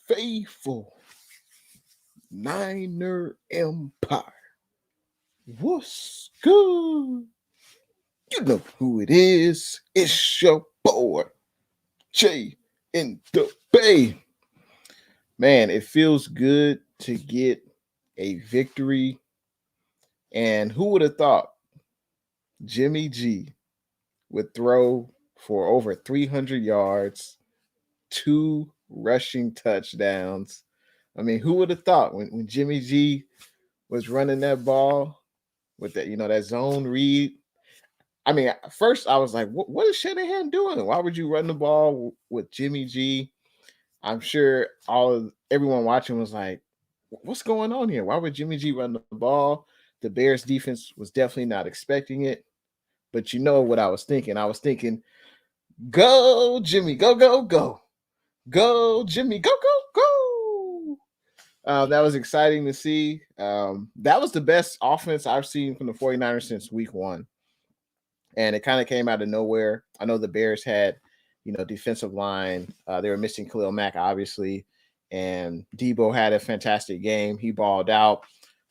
faithful Niner Empire. What's good? You know who it is. It's your boy, Jay in the Bay. Man, it feels good to get a victory. And who would have thought Jimmy G would throw for over 300 yards, two rushing touchdowns? I mean, who would have thought when Jimmy G was running that ball with that, that zone read? I mean, at first I was like, what is Shanahan doing? Why would you run the ball with Jimmy G? I'm sure everyone watching was like, what's going on here? Why would Jimmy G run the ball? The Bears defense was definitely not expecting it. But you know what I was thinking? I was thinking, go, Jimmy, go, go, go. Go, Jimmy, go, go, go. That was exciting to see. That was the best offense I've seen from the 49ers since week one. And it kind of came out of nowhere. I know the Bears had, defensive line. They were missing Khalil Mack, obviously. And Debo had a fantastic game. He balled out.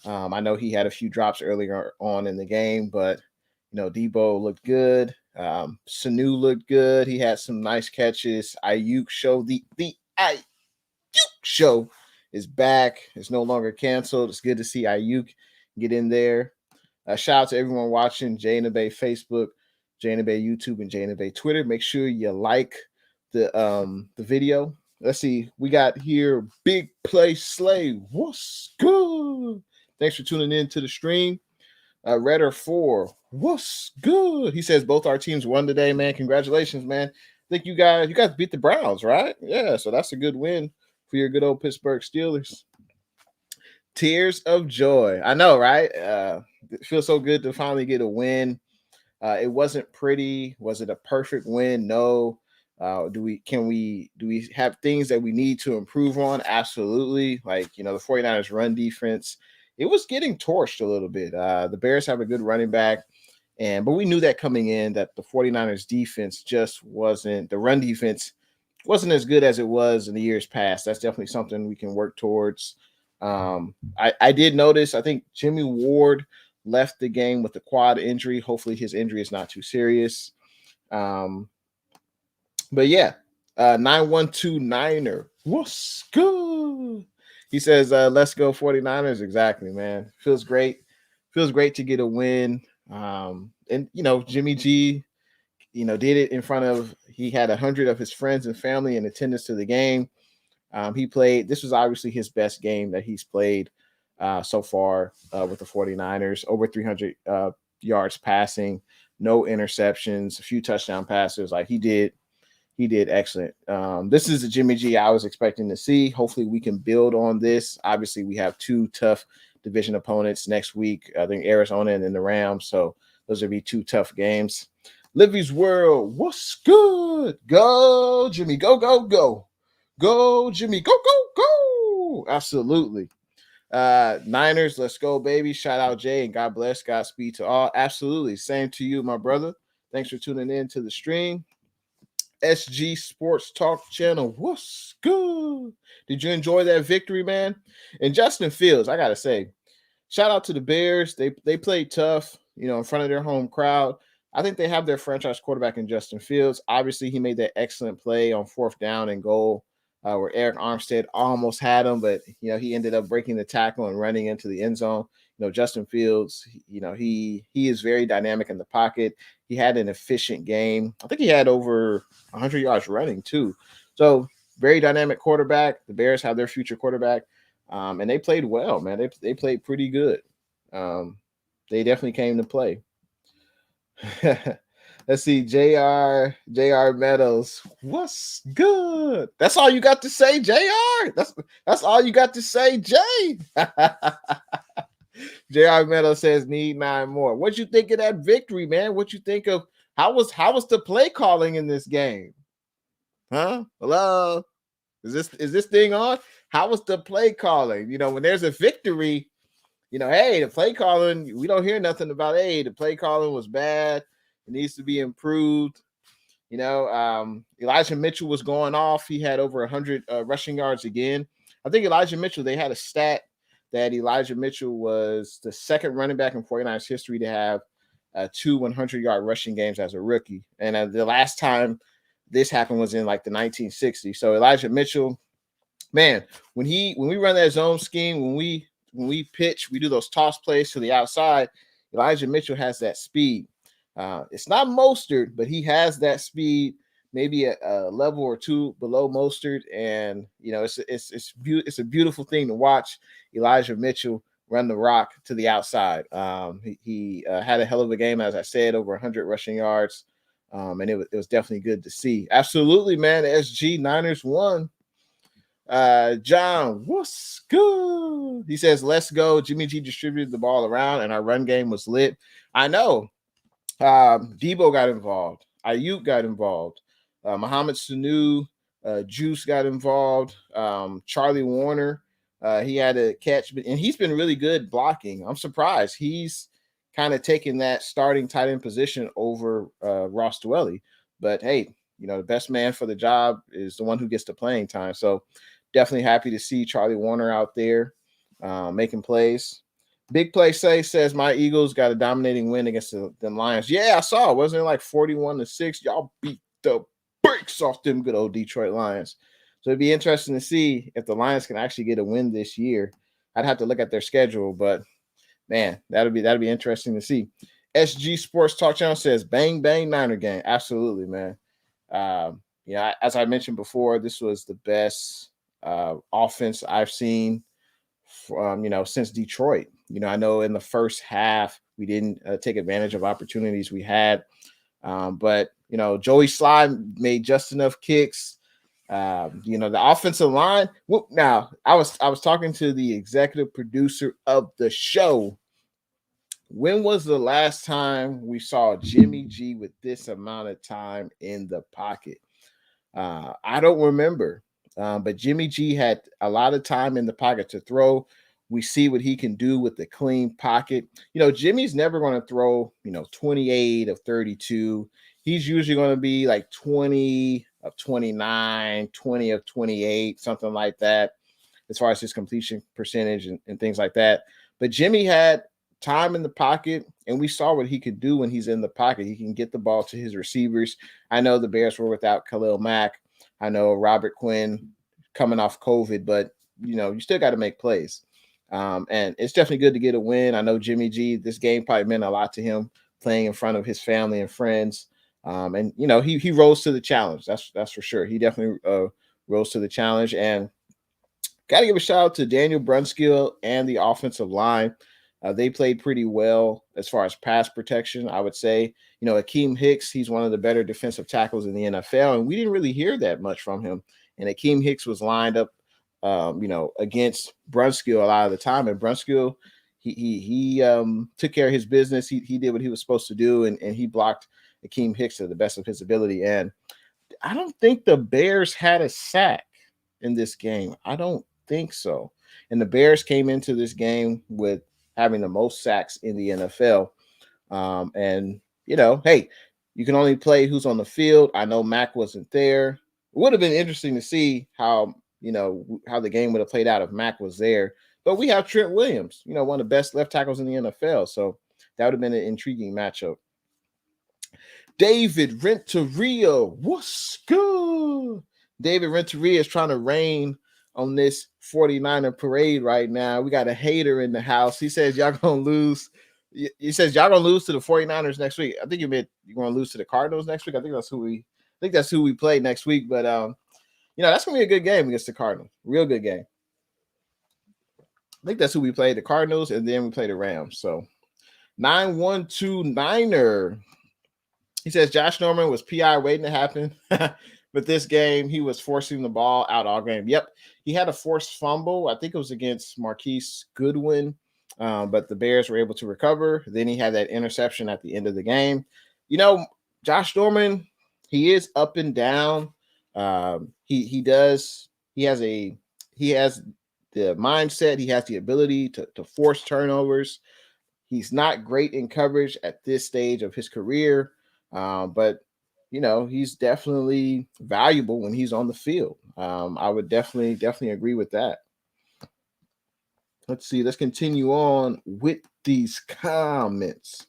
I know he had a few drops earlier on in the game, but, Debo looked good. Sanu looked good. He had some nice catches. Ayuk show, the Ayuk show is back. It's no longer canceled. It's good to see Ayuk get in there. Shout out to everyone watching Jay intheBay Facebook, Jay intheBay YouTube, and Jay intheBay Twitter. Make sure you like the video. Let's see. We got here Big Play Slay. What's good? Thanks for tuning in to the stream. Redder 4. What's good? He says both our teams won today, man. Congratulations, man. I think you guys beat the Browns, right? Yeah, so that's a good win for your good old Pittsburgh Steelers. Tears of joy. I know, right? It feels so good to finally get a win. It wasn't pretty. Was it a perfect win? No. Do we have things that we need to improve on? Absolutely. Like, the 49ers run defense, it was getting torched a little bit. The Bears have a good running back, but we knew that coming in that the 49ers defense the run defense wasn't as good as it was in the years past. That's definitely something we can work towards. I did notice, I think Jimmy Ward left the game with a quad injury. Hopefully his injury is not too serious. But yeah, 912 Niner. What's good? He says, let's go 49ers. Exactly, man. Feels great. Feels great to get a win. And, Jimmy G, did it in front of, he had 100 of his friends and family in attendance to the game. He played, this was obviously his best game that he's played so far with the 49ers. Over 300 yards passing, no interceptions, a few touchdown passes. Like he did excellent. This is the Jimmy G I was expecting to see. Hopefully we can build on this. Obviously we have two tough division opponents next week. I think Arizona and then the Rams. So those will be two tough games. Livy's World, what's good? Go, Jimmy, go, go, go. Go, Jimmy, go, go, go. Absolutely. Niners, let's go, baby. Shout out Jay and God bless. Godspeed to all. Absolutely. Same to you, my brother. Thanks for tuning in to the stream. SG Sports Talk channel. What's good? Did you enjoy that victory, man? And Justin Fields, I got to say, shout out to the Bears. They played tough, in front of their home crowd. I think they have their franchise quarterback in Justin Fields. Obviously, he made that excellent play on 4th down and goal where Eric Armstead almost had him, but, he ended up breaking the tackle and running into the end zone. Justin Fields, he is very dynamic in the pocket. He had an efficient game. I think he had over 100 yards running too. So very dynamic quarterback. The Bears have their future quarterback, and they played well, man. They played pretty good. They definitely came to play. Let's see, JR Meadows. What's good? That's all you got to say, JR. That's all you got to say, Jay. JR Meadows says need 9 more. What you think of that victory, man? What you think of how was the play calling in this game? Huh? Hello? Is this thing on? How was the play calling? When there's a victory, hey, the play calling, we don't hear nothing about, hey, the play calling was bad. It needs to be improved. Elijah Mitchell was going off. He had over 100 rushing yards again. I think Elijah Mitchell, they had a stat that Elijah Mitchell was the second running back in 49ers history to have two 100-yard rushing games as a rookie. And the last time this happened was in like the 1960s. So Elijah Mitchell, man, when we run that zone scheme, when we pitch, we do those toss plays to the outside. Elijah Mitchell has that speed. It's not Mostert, but he has that speed, maybe a level or two below Mostert, and it's a beautiful thing to watch Elijah Mitchell run the rock to the outside. He had a hell of a game, as I said, over 100 rushing yards, and it was definitely good to see. Absolutely, man. SG Niners won. John, what's good? He says, let's go. Jimmy G distributed the ball around, and our run game was lit. I know. Debo got involved. Ayuk got involved. Mohamed Sanu, Juice got involved. Charlie Warner, he had a catch, and he's been really good blocking. I'm surprised. He's kind of taking that starting tight end position over Ross Dwelly. But hey, the best man for the job is the one who gets the playing time. So definitely happy to see Charlie Warner out there making plays. Big Play says my Eagles got a dominating win against the Lions. Yeah, I saw it. Wasn't it like 41-6? Y'all beat the brakes off them good old Detroit Lions. So it'd be interesting to see if the Lions can actually get a win this year. I'd have to look at their schedule, but man, that'd be interesting to see. SG Sports Talk Channel says bang bang Niner game. Absolutely, man. As I mentioned before, this was the best offense I've seen since Detroit. I know in the first half we didn't take advantage of opportunities we had, but Joey Slye made just enough kicks. The offensive line. Now I was talking to the executive producer of the show. When was the last time we saw Jimmy G with this amount of time in the pocket? I don't remember. But Jimmy G had a lot of time in the pocket to throw. We see what he can do with the clean pocket. Jimmy's never going to throw, 28 of 32. He's usually going to be like 20 of 29, 20 of 28, something like that, as far as his completion percentage and things like that. But Jimmy had time in the pocket, and we saw what he could do when he's in the pocket. He can get the ball to his receivers. I know the Bears were without Khalil Mack. I know Robert Quinn coming off COVID, but you still got to make plays. And it's definitely good to get a win. I know Jimmy G, this game probably meant a lot to him, playing in front of his family and friends. And he rose to the challenge. That's for sure. He definitely rose to the challenge. And got to give a shout out to Daniel Brunskill and the offensive line. They played pretty well as far as pass protection, I would say. Akeem Hicks, he's one of the better defensive tackles in the NFL, and we didn't really hear that much from him. And Akeem Hicks was lined up, against Brunskill a lot of the time. And Brunskill, he took care of his business. He did what he was supposed to do, and he blocked Akeem Hicks to the best of his ability. And I don't think the Bears had a sack in this game. I don't think so. And the Bears came into this game with having the most sacks in the NFL. Hey, you can only play who's on the field. I know Mac wasn't there. It would have been interesting to see how the game would have played out if Mac was there. But we have Trent Williams, one of the best left tackles in the NFL. So that would have been an intriguing matchup. David Renteria, what's good? David Renteria is trying to rain on this 49er parade right now. We got a hater in the house. He says y'all gonna lose. He says y'all gonna lose to the 49ers next week. I think you meant you're gonna lose to the Cardinals next week. I think that's who we play next week. But that's gonna be a good game against the Cardinals. Real good game. I think that's who we play, the Cardinals, and then we play the Rams. So 912 Niner. He says Josh Norman was PI waiting to happen. But this game, he was forcing the ball out all game. Yep. He had a forced fumble. I think it was against Marquise Goodwin. But the Bears were able to recover. Then he had that interception at the end of the game. Josh Norman, he is up and down. He has the mindset. He has the ability to force turnovers. He's not great in coverage at this stage of his career. But he's definitely valuable when he's on the field. I would definitely agree with that. Let's see. Let's continue on with these comments.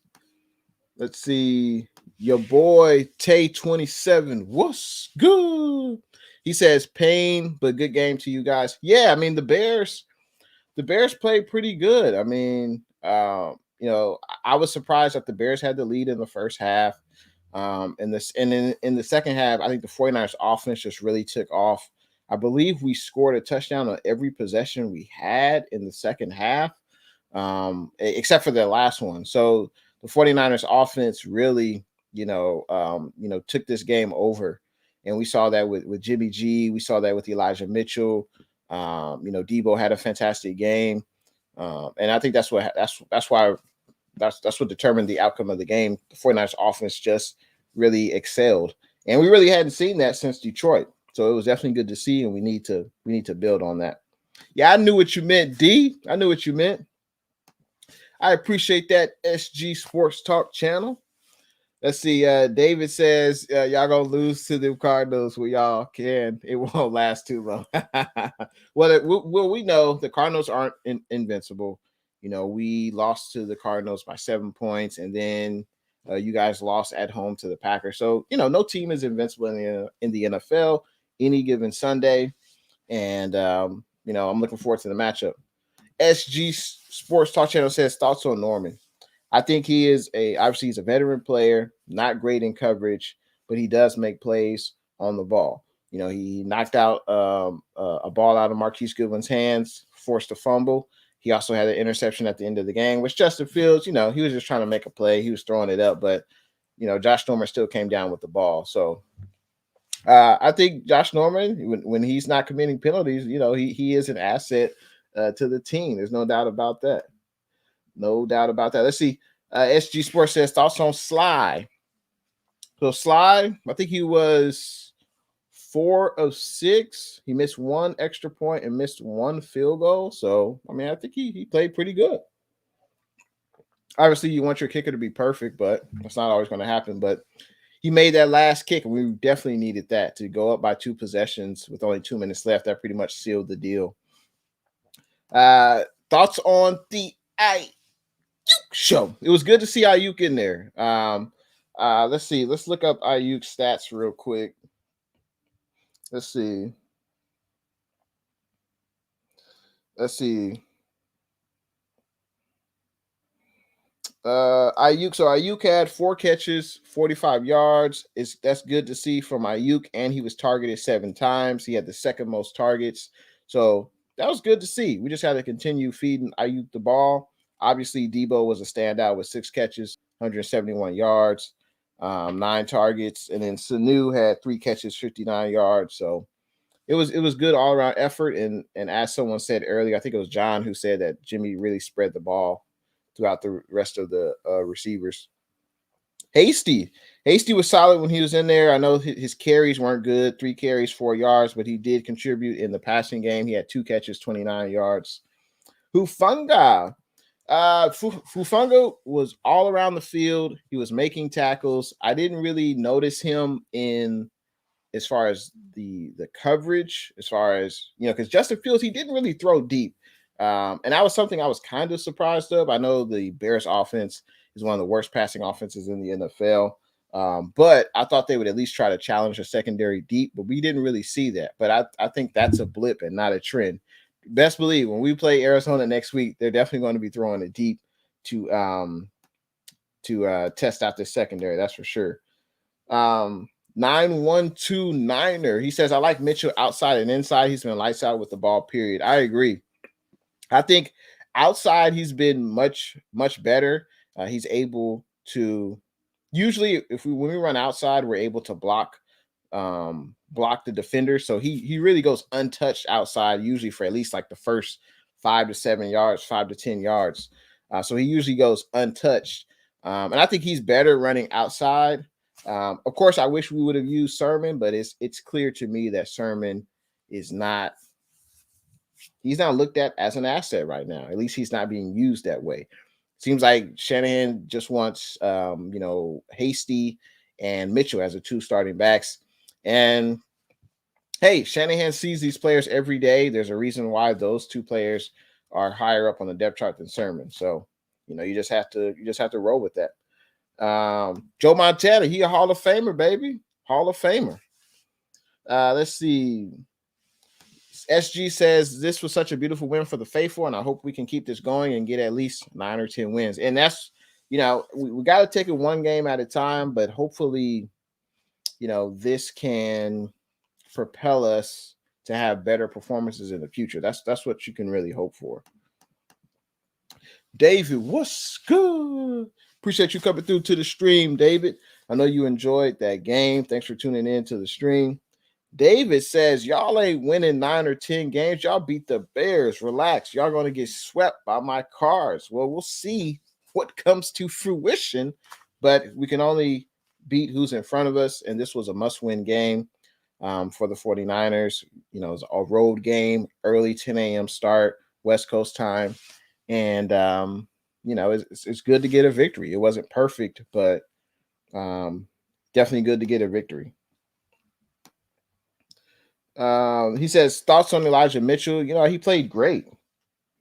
Let's see. Your boy Tay27. What's good? He says pain, but good game to you guys. Yeah, I mean the Bears played pretty good. I mean, I was surprised that the Bears had the lead in the first half. In the second half, I think the 49ers offense just really took off. I believe we scored a touchdown on every possession we had in the second half, except for the last one. So the 49ers offense really, took this game over. And we saw that with Jimmy G. We saw that with Elijah Mitchell. Debo had a fantastic game. And I think that's why that's what determined the outcome of the game. The 49ers offense just really excelled. And we really hadn't seen that since Detroit. So it was definitely good to see, and we need to build on that. Yeah, I knew what you meant, D. I knew what you meant. I appreciate that, SG Sports Talk channel. Let's see. David says y'all gonna lose to the Cardinals. Well, y'all can. It won't last too long. Well, we know the Cardinals aren't invincible. We lost to the Cardinals by 7 points, and then you guys lost at home to the Packers. So no team is invincible in the NFL any given Sunday, and I'm looking forward to the matchup. SG Sports Talk channel says thoughts on Norman. I think obviously he's a veteran player, not great in coverage, but he does make plays on the ball. He knocked out a ball out of Marquise Goodwin's hands, forced a fumble. He also had an interception at the end of the game, which Justin Fields, he was just trying to make a play. He was throwing it up, but Josh Norman still came down with the ball. So I think Josh Norman, when he's not committing penalties, he is an asset to the team. There's no doubt about that. No doubt about that. Let's see. SG Sports says thoughts on Sly. So Sly, I think he was 4 of 6. He missed 1 extra point and missed 1 field goal. So I think he played pretty good. Obviously, you want your kicker to be perfect, but that's not always going to happen. But he made that last kick, and we definitely needed that to go up by 2 possessions with only 2 minutes left. That pretty much sealed the deal. Thoughts on the show. It was good to see Ayuk in there. Let's see. Let's look up Ayuk's stats real quick. Let's see. Ayuk had 4 catches, 45 yards. That's good to see from Ayuk, and he was targeted 7 times. He had the second most targets. So that was good to see. We just had to continue feeding Ayuk the ball. Obviously, Debo was a standout with 6 catches, 171 yards, 9 targets, and then Sanu had 3 catches, 59 yards. So it was good all around effort. And as someone said earlier, I think it was John who said that Jimmy really spread the ball throughout the rest of the receivers. Hasty was solid when he was in there. I know his carries weren't good, 3 carries, 4 yards, but he did contribute in the passing game. He had 2 catches, 29 yards. Hufanga was all around the field. He was making tackles. I didn't really notice him in as far as the coverage, as far as because Justin Fields, he didn't really throw deep. And that was something I was kind of surprised of. I know the Bears offense is one of the worst passing offenses in the NFL. But I thought they would at least try to challenge a secondary deep, but we didn't really see that. But I think that's a blip and not a trend. Best believe when we play Arizona next week, they're definitely going to be throwing it deep to test out this secondary. That's for sure. 9129er. He says, I like Mitchell outside and inside. He's been lights out with the ball, period. I agree. I think outside he's been much, much better. He's able to usually when we run outside, we're able to block the defender. So he really goes untouched outside, usually for at least like the first 5 to 7 yards, 5 to 10 yards. So he usually goes untouched. And I think he's better running outside. Of course, I wish we would have used Sermon, but it's clear to me that Sermon is not. He's not looked at as an asset right now. At least he's not being used that way. Seems like Shanahan just wants, Hasty and Mitchell as the 2 starting backs. And hey, Shanahan sees these players every day. There's a reason why those 2 players are higher up on the depth chart than Sermon. So, you just have to roll with that. Joe Montana, he a Hall of Famer, baby. Hall of Famer. Let's see. SG says this was such a beautiful win for the faithful, and I hope we can keep this going and get at least 9 or 10 wins. And that's, we got to take it one game at a time, but hopefully, this can propel us to have better performances in the future. That's what you can really hope for. David, what's good? Appreciate you coming through to the stream, David. I know you enjoyed that game. Thanks for tuning in to the stream. David says, y'all ain't winning 9 or 10 games. Y'all beat the Bears. Relax. Y'all going to get swept by my Cards. Well, we'll see what comes to fruition, but we can only beat who's in front of us, and this was a must-win game for the 49ers. It was a road game, early 10 a.m. start, West Coast time, and, it's good to get a victory. It wasn't perfect, but definitely good to get a victory. He says, thoughts on Elijah Mitchell? He played great.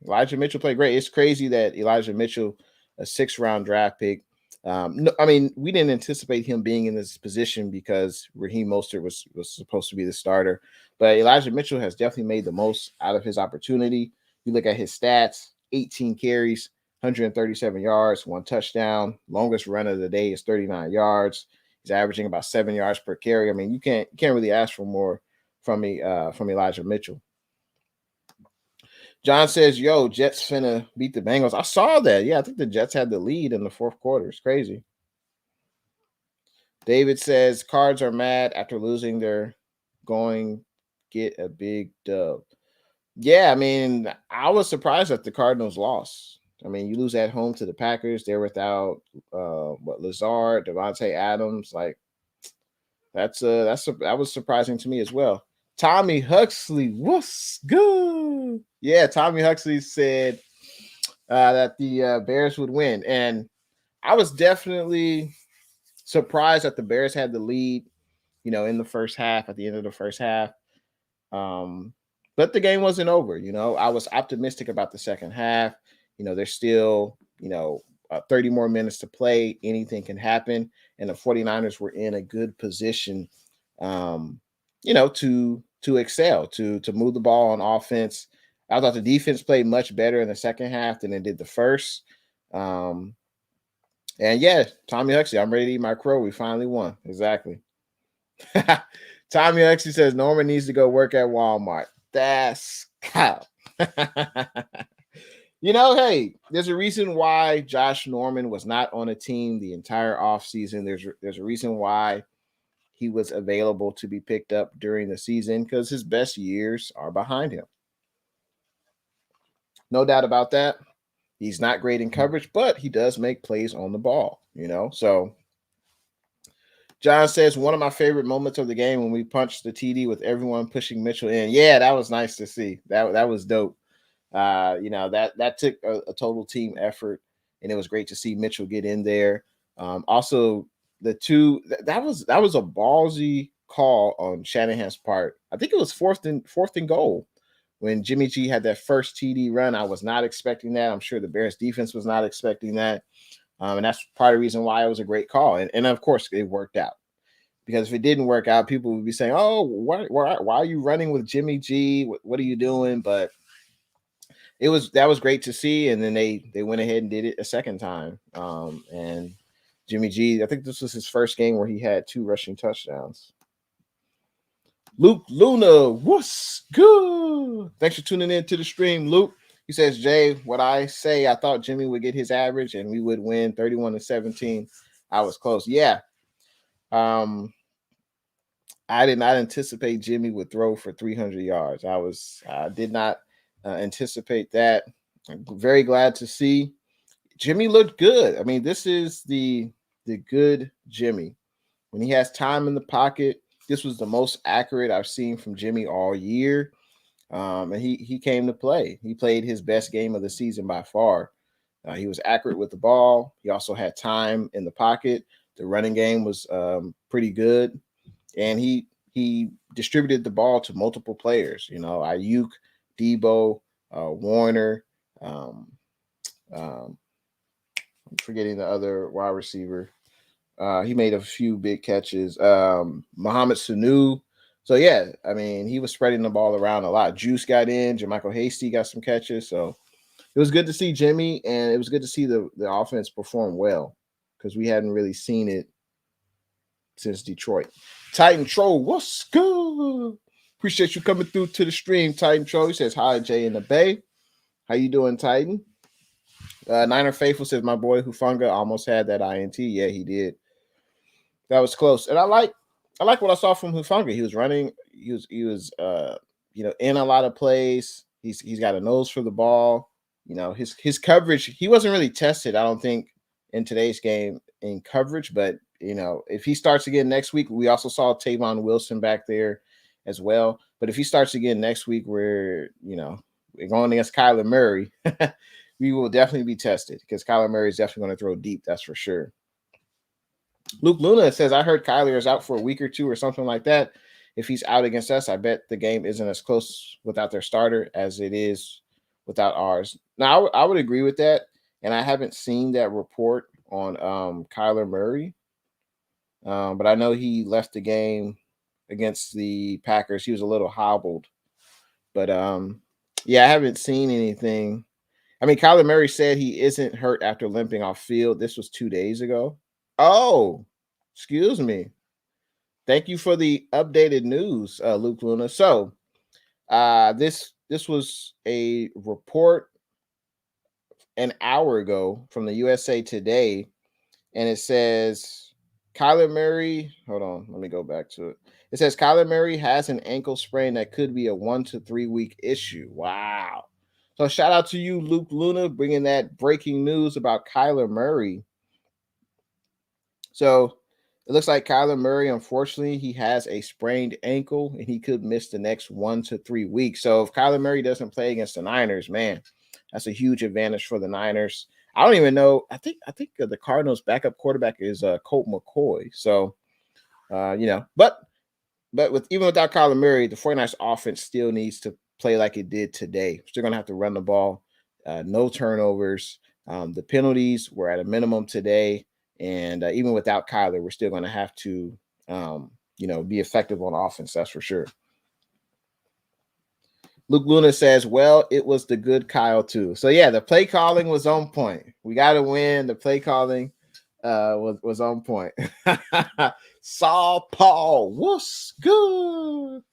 Elijah Mitchell played great. It's crazy that Elijah Mitchell, a 6th-round draft pick. No, I mean, we didn't anticipate him being in this position because Raheem Mostert was supposed to be the starter. But Elijah Mitchell has definitely made the most out of his opportunity. You look at his stats, 18 carries, 137 yards, 1 touchdown. Longest run of the day is 39 yards. He's averaging about 7 yards per carry. I mean, you can't really ask for more from Elijah Mitchell. John says, yo, Jets finna beat the Bengals. I saw that. Yeah, I think the Jets had the lead in the 4th quarter. It's crazy. David says, Cards are mad after losing. They're going get a big dub. Yeah, I mean, I was surprised that the Cardinals lost. I mean, you lose at home to the Packers. They're without Lazard, Devontae Adams. Like, that was surprising to me as well. Tommy Huxley, what's good? Yeah, Tommy Huxley said that the Bears would win. And I was definitely surprised that the Bears had the lead, in the first half, at the end of the first half. But the game wasn't over. I was optimistic about the second half. There's still, 30 more minutes to play. Anything can happen. And the 49ers were in a good position, to excel, to move the ball on offense. I thought the defense played much better in the second half than it did the first. And yeah, Tommy Huxley, I'm ready to eat my crow. We finally won. Exactly. Tommy Huxley says Norman needs to go work at Walmart. That's cow. Hey, there's a reason why Josh Norman was not on a team the entire offseason. There's a reason why he was available to be picked up during the season, because his best years are behind him. No doubt about that. He's not great in coverage, but he does make plays on the ball, So John says, one of my favorite moments of the game when we punched the TD with everyone pushing Mitchell in. Yeah, that was nice to see. That was dope. That took a total team effort, and it was great to see Mitchell get in there. Also, the two that was a ballsy call on Shanahan's part. I think it was fourth and goal when Jimmy G had that first TD run. I was not expecting that. I'm sure the Bears defense was not expecting that. And that's part of the reason why it was a great call. And of course, it worked out. Because if it didn't work out, people would be saying, oh, why are you running with Jimmy G? What are you doing? But that was great to see. And then they went ahead and did it a second time. And Jimmy G, I think this was his first game where he had 2 rushing touchdowns. Luke Luna, what's good? Thanks for tuning in to the stream, Luke. He says, Jay, what I say, I thought Jimmy would get his average and we would win 31-17. I was close. Yeah. I did not anticipate Jimmy would throw for 300 yards. I did not anticipate that. I'm very glad to see Jimmy looked good. I mean, this is the good Jimmy. When he has time in the pocket, this was the most accurate I've seen from Jimmy all year. And he came to play. He played his best game of the season by far. He was accurate with the ball. He also had time in the pocket. The running game was pretty good, and he distributed the ball to multiple players. You know, Ayuk, Debo, Warner. Um, um, I'm forgetting the other wide receiver. He made a few big catches. Mohamed Sanu. So yeah, I mean, he was spreading the ball around a lot. Juice got in. Jermichael Hasty got some catches. So it was good to see Jimmy, and it was good to see the offense perform well because we hadn't really seen it since Detroit. Titan Troll, what's good? Appreciate you coming through to the stream, Titan Troll. He says hi, Jay in the Bay. How you doing, Titan? Niner Faithful says my boy Hufanga almost had that INT. Yeah, he did. That was close, and I like what I saw from Hufanga. He was running. He was in a lot of plays. He's got a nose for the ball. You know, his coverage. He wasn't really tested, I don't think, in today's game in coverage. But you know, if he starts again next week, we also saw Tavon Wilson back there as well. But if he starts again next week, we're going against Kyler Murray. We will definitely be tested because Kyler Murray is definitely going to throw deep. That's for sure. Luke Luna says, I heard Kyler is out for a week or two or something like that. If he's out against us, I bet the game isn't as close without their starter as it is without ours. Now, I would agree with that. And I haven't seen that report on Kyler Murray. But I know he left the game against the Packers. He was a little hobbled. But, I haven't seen anything. I mean, Kyler Murray said he isn't hurt after limping off field. This was 2 days ago. Oh, excuse me. Thank you for the updated news, Luke Luna. So, this was a report an hour ago from the USA Today, and it says Kyler Murray. Hold on, let me go back to it. It says Kyler Murray has an ankle sprain that could be a 1 to 3 week issue. Wow. So shout out to you, Luke Luna, bringing that breaking news about Kyler Murray. So it looks like Kyler Murray, unfortunately, he has a sprained ankle and he could miss the next 1 to 3 weeks. So if Kyler Murray doesn't play against the Niners, man, that's a huge advantage for the Niners. I don't even know. I think the Cardinals' backup quarterback is Colt McCoy. So, but even without Kyler Murray, the 49ers offense still needs to play like it did today. Still going to have to run the ball, no turnovers. The penalties were at a minimum today. And even without Kyler, we're still going to have to, be effective on offense. That's for sure. Luke Luna says, well, it was the good Kyle too. So yeah, the play calling was on point. We got to win. The play calling was on point. Saul Paul, what's good?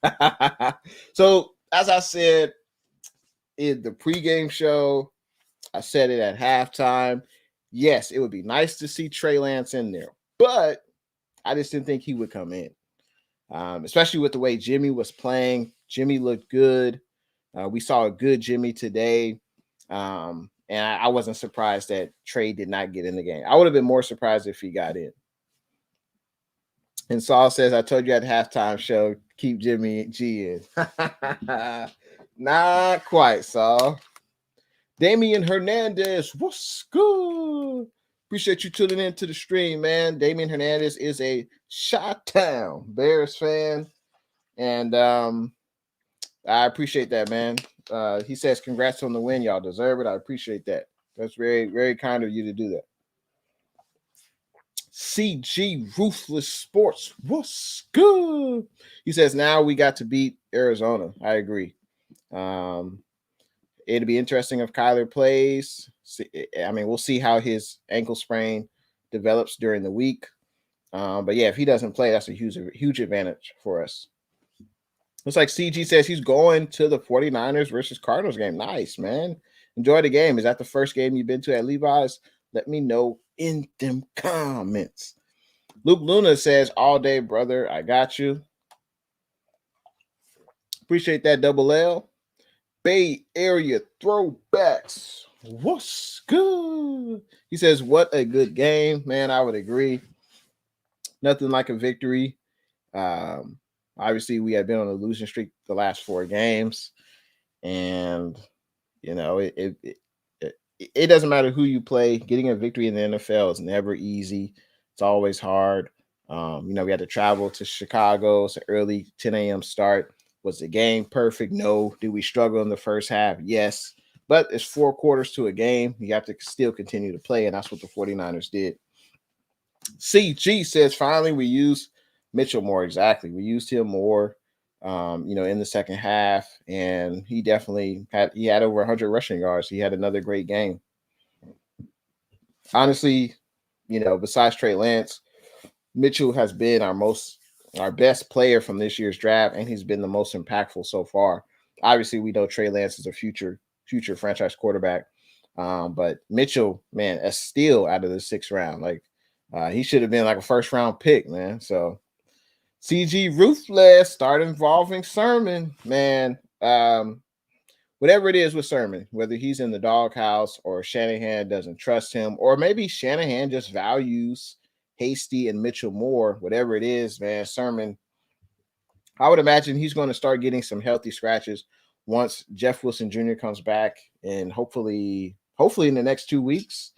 So as I said in the pregame show, I said it at halftime. Yes, it would be nice to see Trey Lance in there, but I just didn't think he would come in, especially with the way Jimmy was playing. Jimmy looked good. We saw a good Jimmy today, and I wasn't surprised that Trey did not get in the game. I would have been more surprised if he got in. And Saul says, I told you at halftime show, keep Jimmy G in. Not quite, Saul. Damian Hernandez, what's good? Appreciate you tuning in to the stream, man. Damian Hernandez is a Chi-Town Bears fan. And I appreciate that, man. He says, congrats on the win. Y'all deserve it. I appreciate that. That's very, very kind of you to do that. CG Ruthless Sports, what's good? He says, now we got to beat Arizona. I agree. It'll be interesting if Kyler plays. I mean, we'll see how his ankle sprain develops during the week. But yeah, if he doesn't play, that's a huge advantage for us. Looks like CG says he's going to the 49ers versus Cardinals game. Nice, man. Enjoy the game. Is that the first game you've been to at Levi's? Let me know in them comments. Luke Luna says, all day, brother. I got you. Appreciate that, Double L. Bay Area throwbacks. What's good? He says, what a good game, man. I would agree. Nothing like a victory. Obviously, we had been on a losing streak the last 4 games. And, it doesn't matter who you play. Getting a victory in the NFL is never easy. It's always hard. We had to travel to Chicago. It's an early 10 a.m. start. Was the game perfect? No. Did we struggle in the first half? Yes. But it's 4 quarters to a game. You have to still continue to play, and that's what the 49ers did. CG says, finally, we used Mitchell more. Exactly. We used him more, in the second half, and he definitely had over 100 rushing yards. He had another great game. Honestly, besides Trey Lance, Mitchell has been our best player from this year's draft, and he's been the most impactful so far. Obviously, we know Trey Lance is a future franchise quarterback, but Mitchell, man, a steal out of the 6th round. Like he should have been like a 1st-round pick, man. So CG Ruthless start involving Sermon, man. Whatever it is with Sermon, whether he's in the doghouse or Shanahan doesn't trust him, or maybe Shanahan just values Hasty and Mitchell more, whatever it is, man, Sermon, I would imagine he's going to start getting some healthy scratches once Jeff Wilson Jr. comes back, and hopefully in the next 2 weeks,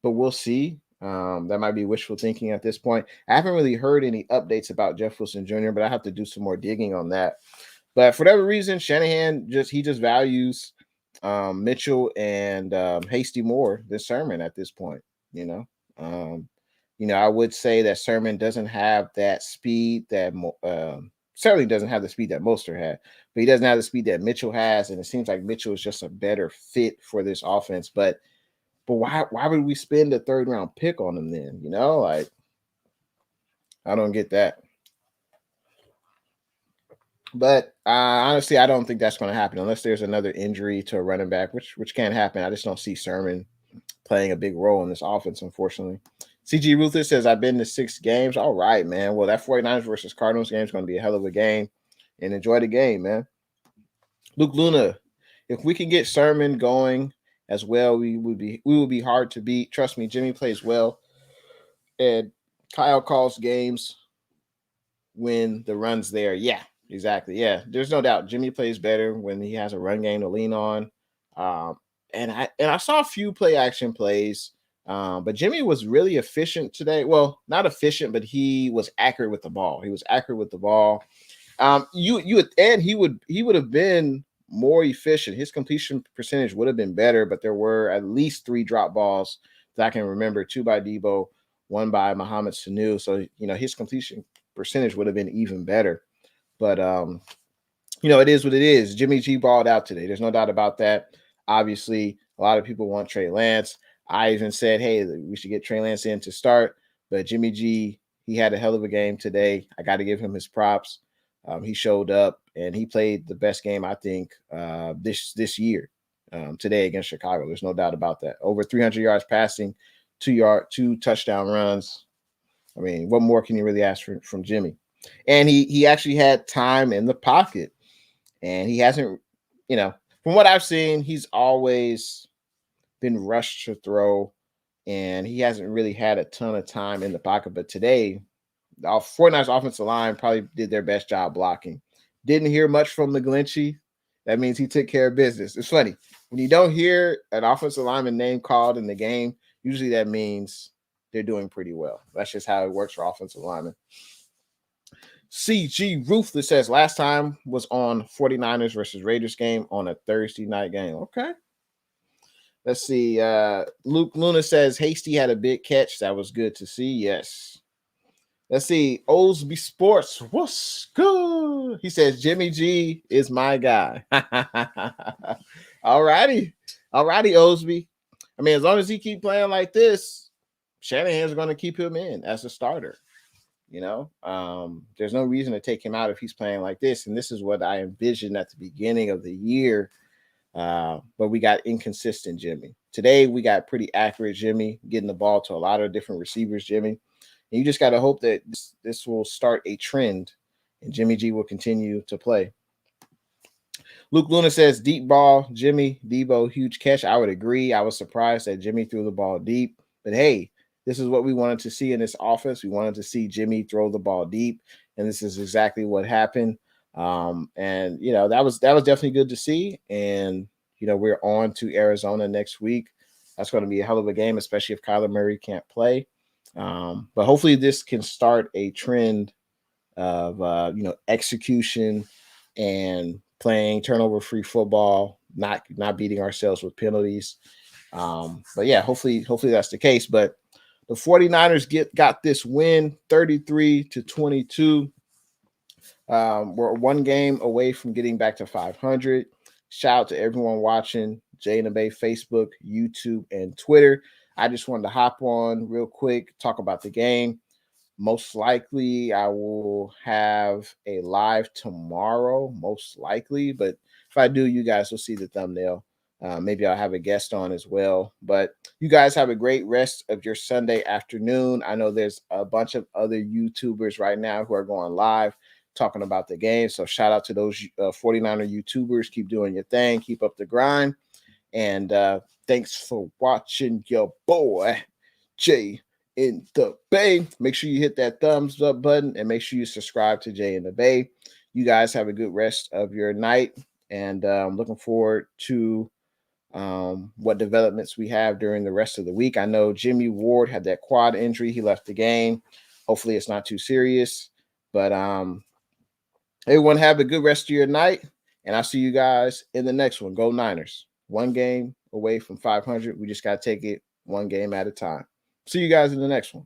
but we'll see. That might be wishful thinking at this point. I haven't really heard any updates about Jeff Wilson Jr., but I have to do some more digging on that. But for whatever reason, Shanahan just values Mitchell and Hasty more than Sermon at this point. I would say that Sermon doesn't have that speed that certainly doesn't have the speed that Mostert had, but he doesn't have the speed that Mitchell has, and it seems like Mitchell is just a better fit for this offense. But why would we spend a 3rd-round pick on him then? Like I don't get that. But honestly, I don't think that's going to happen unless there's another injury to a running back, which can't happen. I just don't see Sermon playing a big role in this offense, unfortunately. CG Ruthless says, I've been to 6 games. All right, man. Well, that 49ers versus Cardinals game is going to be a hell of a game. And enjoy the game, man. Luke Luna, if we can get Sermon going as well, we will be hard to beat. Trust me, Jimmy plays well. And Kyle calls games when the run's there. Yeah. Exactly. Yeah, there's no doubt. Jimmy plays better when he has a run game to lean on. And I saw a few play action plays, but Jimmy was really efficient today. Well, not efficient, but he was accurate with the ball. He would have been more efficient. His completion percentage would have been better, but there were at least 3 drop balls that I can remember: 2 by Debo, 1 by Mohamed Sanu. So his completion percentage would have been even better. But, it is what it is. Jimmy G balled out today. There's no doubt about that. Obviously, a lot of people want Trey Lance. I even said, hey, we should get Trey Lance in to start. But Jimmy G, he had a hell of a game today. I got to give him his props. He showed up, and he played the best game, I think, this year today against Chicago. There's no doubt about that. Over 300 yards passing, 2 touchdown runs. I mean, what more can you really ask from Jimmy? And he actually had time in the pocket, and he hasn't, from what I've seen, he's always been rushed to throw, and he hasn't really had a ton of time in the pocket. But today, the 49ers offensive line probably did their best job blocking. Didn't hear much from McGlinchey. That means he took care of business. It's funny. When you don't hear an offensive lineman name called in the game, usually that means they're doing pretty well. That's just how it works for offensive linemen. CG Ruthless says, last time was on 49ers versus Raiders game on a Thursday night game. Okay. Let's see. Luke Luna says, Hasty had a big catch. That was good to see. Yes. Let's see. Osby Sports. What's good? He says, Jimmy G is my guy. All righty. Osby. I mean, as long as he keep playing like this, Shanahan's going to keep him in as a starter. There's no reason to take him out if he's playing like this. And this is what I envisioned at the beginning of the year. But we got inconsistent Jimmy. Today, we got pretty accurate Jimmy, getting the ball to a lot of different receivers, Jimmy. And you just got to hope that this will start a trend and Jimmy G will continue to play. Luke Luna says, deep ball, Jimmy, Debo, huge catch. I would agree. I was surprised that Jimmy threw the ball deep. But hey, this is what we wanted to see in this offense. We wanted to see Jimmy throw the ball deep, and this is exactly what happened. And that was definitely good to see. And we're on to Arizona next week. That's going to be a hell of a game, especially if Kyler Murray can't play. But hopefully this can start a trend of execution and playing turnover free football, not beating ourselves with penalties. But yeah, hopefully that's the case. But the 49ers got this win 33-22. We're one game away from getting back to 500. Shout out to everyone watching Jay and Bay Facebook, YouTube, and Twitter. I just wanted to hop on real quick, talk about the game. Most likely, I will have a live tomorrow, most likely. But if I do, you guys will see the thumbnail. Maybe I'll have a guest on as well. But you guys have a great rest of your Sunday afternoon. I know there's a bunch of other YouTubers right now who are going live talking about the game. So shout out to those 49er YouTubers. Keep doing your thing. Keep up the grind. And thanks for watching your boy, Jay in the Bay. Make sure you hit that thumbs up button and make sure you subscribe to Jay in the Bay. You guys have a good rest of your night. And looking forward to what developments we have during the rest of the week. I know Jimmy Ward had that quad injury. He left the game. Hopefully it's not too serious. But everyone have a good rest of your night. And I'll see you guys in the next one. Go Niners. One game away from 500. We just got to take it one game at a time. See you guys in the next one.